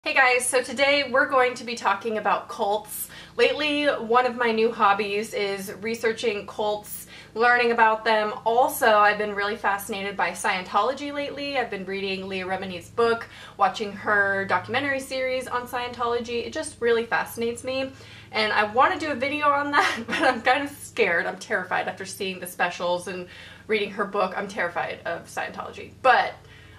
Hey guys, so today we're going to be talking about cults. Lately, one of my new hobbies is researching cults, learning about them. Also, I've been really fascinated by Scientology lately. I've been reading Leah Remini's book, watching her documentary series on Scientology. It just really fascinates me. And I want to do a video on that, but I'm kind of scared. I'm terrified after seeing the specials and reading her book. I'm terrified of Scientology. But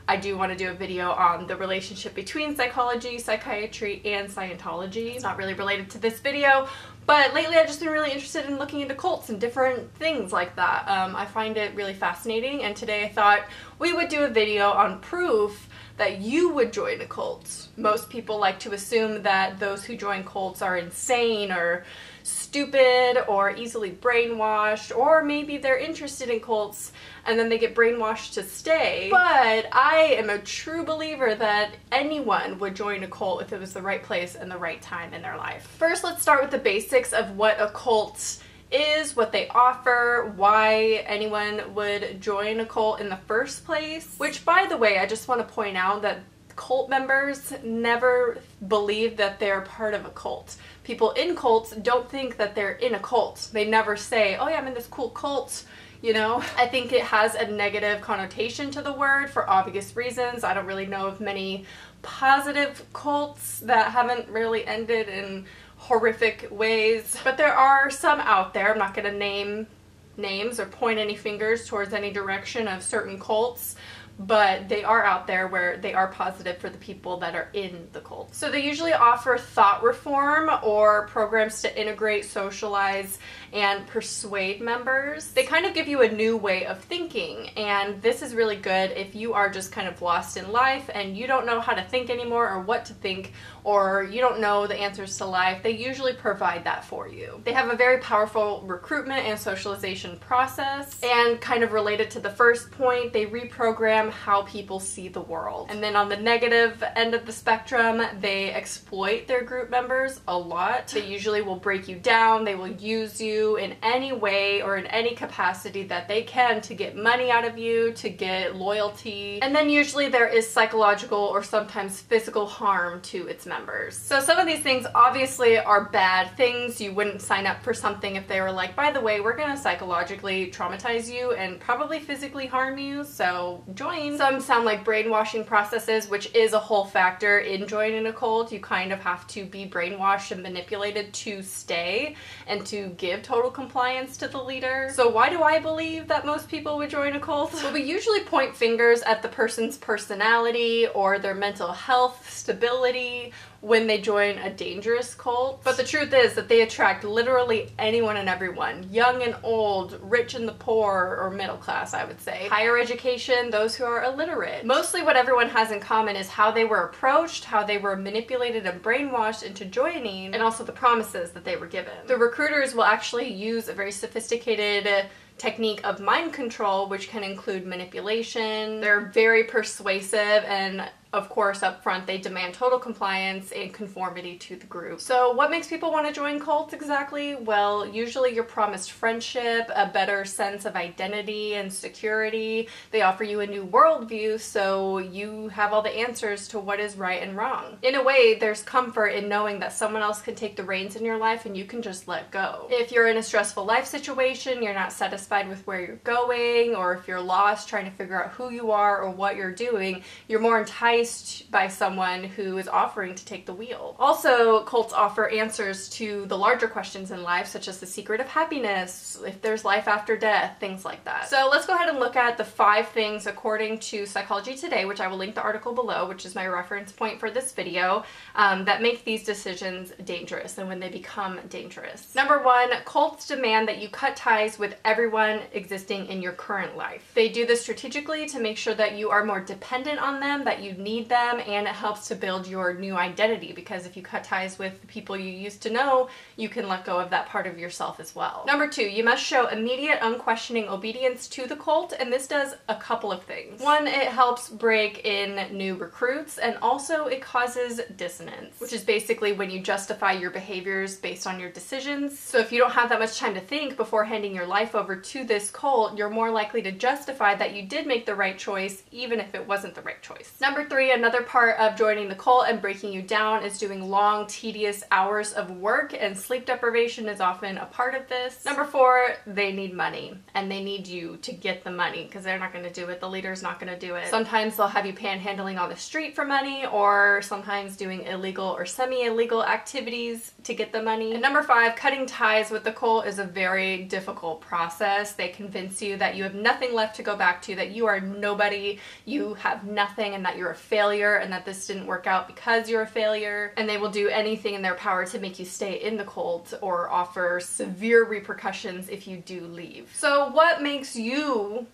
I do want to do a video on the relationship between psychology, psychiatry, and Scientology. It's not really related to this video, but lately I've just been really interested in looking into cults and different things like that. I find it really fascinating, and today I thought we would do a video on proof that you would join a cult. Most people like to assume that those who join cults are insane or stupid or easily brainwashed, or maybe they're interested in cults and then they get brainwashed to stay. But I am a true believer that anyone would join a cult if it was the right place and the right time in their life. First, let's start with the basics of what a cult is, what they offer, why anyone would join a cult in the first place. Which, by the way, I just want to point out that cult members never believe that they're part of a cult. People in cults don't think that they're in a cult. They never say, oh yeah, I'm in this cool cult, you know? I think it has a negative connotation to the word for obvious reasons. I don't really know of many positive cults that haven't really ended in horrific ways, but there are some out there. I'm not going to name names or point any fingers towards any direction of certain cults, but they are out there where they are positive for the people that are in the cult. So they usually offer thought reform or programs to integrate, socialize, and persuade members. They kind of give you a new way of thinking, and this is really good if you are just kind of lost in life and you don't know how to think anymore or what to think, or you don't know the answers to life. They usually provide that for you. They have a very powerful recruitment and socialization process, and kind of related to the first point, they reprogram how people see the world. And then on the negative end of the spectrum, they exploit their group members a lot. They usually will break you down, they will use you in any way or in any capacity that they can to get money out of you, to get loyalty. And then usually there is psychological or sometimes physical harm to its members. So some of these things obviously are bad things. You wouldn't sign up for something if they were like, by the way, we're gonna psychologically traumatize you and probably physically harm you, so join. Some sound like brainwashing processes, which is a whole factor in joining a cult. You kind of have to be brainwashed and manipulated to stay and to give total compliance to the leader. So why do I believe that most people would join a cult? Well, we usually point fingers at the person's personality or their mental health stability when they join a dangerous cult. But the truth is that they attract literally anyone and everyone, young and old, rich and the poor, or middle class, I would say. Higher education, those who are illiterate. Mostly what everyone has in common is how they were approached, how they were manipulated and brainwashed into joining, and also the promises that they were given. The recruiters will actually use a very sophisticated technique of mind control, which can include manipulation. They're very persuasive, and of course, up front, they demand total compliance and conformity to the group. So what makes people want to join cults exactly? Well, usually you're promised friendship, a better sense of identity and security. They offer you a new worldview, so you have all the answers to what is right and wrong. In a way, there's comfort in knowing that someone else can take the reins in your life and you can just let go. If you're in a stressful life situation, you're not satisfied with where you're going, or if you're lost trying to figure out who you are or what you're doing, you're more enticed by someone who is offering to take the wheel. Also, cults offer answers to the larger questions in life, such as the secret of happiness, if there's life after death, things like that. So let's go ahead and look at the 5 things according to Psychology Today, which I will link the article below, which is my reference point for this video, that make these decisions dangerous and when they become dangerous. Number 1, cults demand that you cut ties with everyone existing in your current life. They do this strategically to make sure that you are more dependent on them, that you need them, and it helps to build your new identity, because if you cut ties with the people you used to know, you can let go of that part of yourself as well. Number 2, you must show immediate, unquestioning obedience to the cult, and this does a couple of things. 1, it helps break in new recruits, and also it causes dissonance, which is basically when you justify your behaviors based on your decisions. So if you don't have that much time to think before handing your life over to this cult, you're more likely to justify that you did make the right choice, even if it wasn't the right choice. Number 3, 3, another part of joining the cult and breaking you down is doing long, tedious hours of work, and sleep deprivation is often a part of this. Number 4, they need money, and they need you to get the money because they're not going to do it. The leader's not going to do it. Sometimes they'll have you panhandling on the street for money, or sometimes doing illegal or semi-illegal activities to get the money. And number 5, cutting ties with the cult is a very difficult process. They convince you that you have nothing left to go back to, that you are nobody, you have nothing, and that you're a failure, and that this didn't work out because you're a failure. And they will do anything in their power to make you stay in the cult or offer severe repercussions if you do leave. So what makes you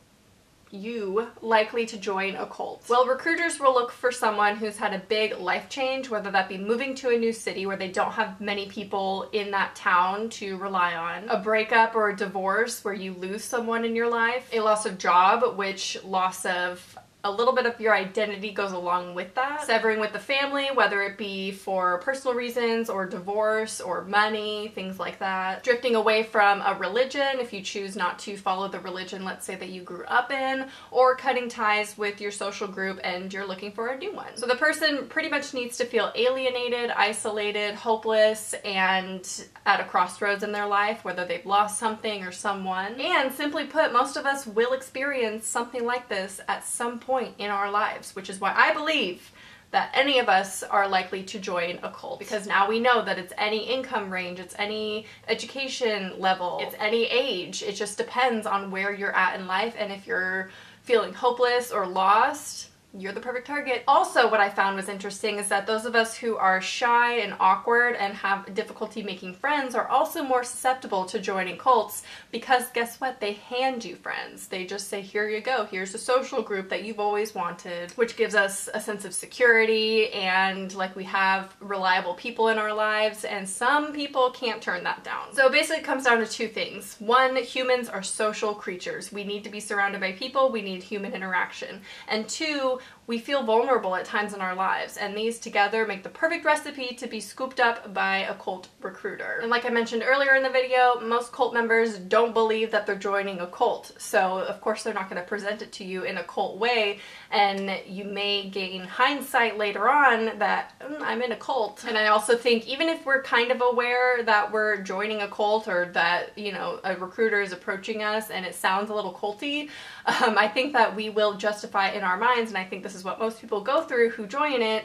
likely to join a cult? Well, recruiters will look for someone who's had a big life change, whether that be moving to a new city where they don't have many people in that town to rely on, a breakup or a divorce where you lose someone in your life, a loss of job, which loss of a little bit of your identity goes along with that. Severing with the family, whether it be for personal reasons or divorce or money, things like that. Drifting away from a religion if you choose not to follow the religion, let's say, that you grew up in, or cutting ties with your social group and you're looking for a new one. So the person pretty much needs to feel alienated, isolated, hopeless, and at a crossroads in their life, whether they've lost something or someone. And simply put, most of us will experience something like this at some point in our lives, which is why I believe that any of us are likely to join a cult, because now we know that it's any income range, it's any education level, it's any age. It just depends on where you're at in life, and if you're feeling hopeless or lost, you're the perfect target. Also, what I found was interesting is that those of us who are shy and awkward and have difficulty making friends are also more susceptible to joining cults, because guess what? They hand you friends. They just say, here you go, here's a social group that you've always wanted, which gives us a sense of security and like we have reliable people in our lives, and some people can't turn that down. So basically it comes down to 2 things. 1, humans are social creatures. We need to be surrounded by people. We need human interaction. And 2, we feel vulnerable at times in our lives, and these together make the perfect recipe to be scooped up by a cult recruiter. And like I mentioned earlier in the video, most cult members don't believe that they're joining a cult, so of course they're not going to present it to you in a cult way, and you may gain hindsight later on that I'm in a cult. And I also think even if we're kind of aware that we're joining a cult, or that, you know, a recruiter is approaching us and it sounds a little culty, I think that we will justify it in our minds, and I think this is what most people go through who join it,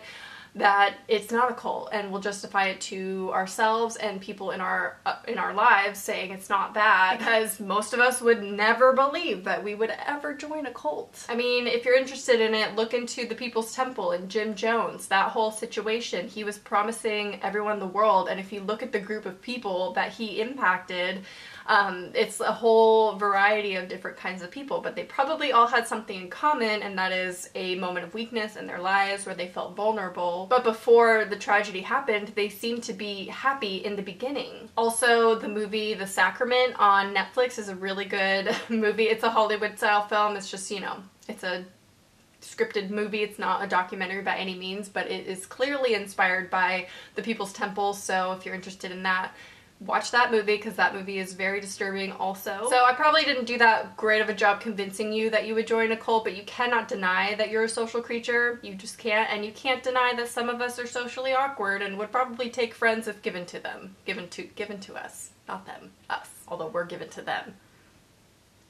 that it's not a cult, and we'll justify it to ourselves and people in our lives, saying it's not bad, because most of us would never believe that we would ever join a cult. I mean, if you're interested in it, look into the People's Temple and Jim Jones, that whole situation. He was promising everyone the world, and if you look at the group of people that he impacted, it's a whole variety of different kinds of people, but they probably all had something in common, and that is a moment of weakness in their lives where they felt vulnerable. But before the tragedy happened, they seemed to be happy in the beginning. Also, the movie The Sacrament on Netflix is a really good movie. It's a Hollywood style film. It's just, you know, it's a scripted movie. It's not a documentary by any means, but it is clearly inspired by the People's Temple, so if you're interested in that, watch that movie, because that movie is very disturbing also. So I probably didn't do that great of a job convincing you that you would join a cult, but you cannot deny that you're a social creature. You just can't. And you can't deny that some of us are socially awkward and would probably take friends if given to them. Given to us. Not them. Us. Although we're given to them.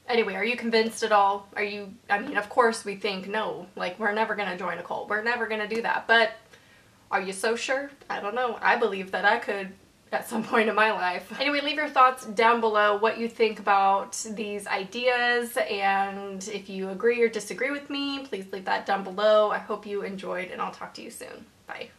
Anyway, are you convinced at all? I mean, of course we think, no, like, we're never gonna join a cult. We're never gonna do that. But are you so sure? I don't know. I believe that I could at some point in my life. Anyway, leave your thoughts down below, what you think about these ideas, and if you agree or disagree with me, please leave that down below. I hope you enjoyed, and I'll talk to you soon. Bye.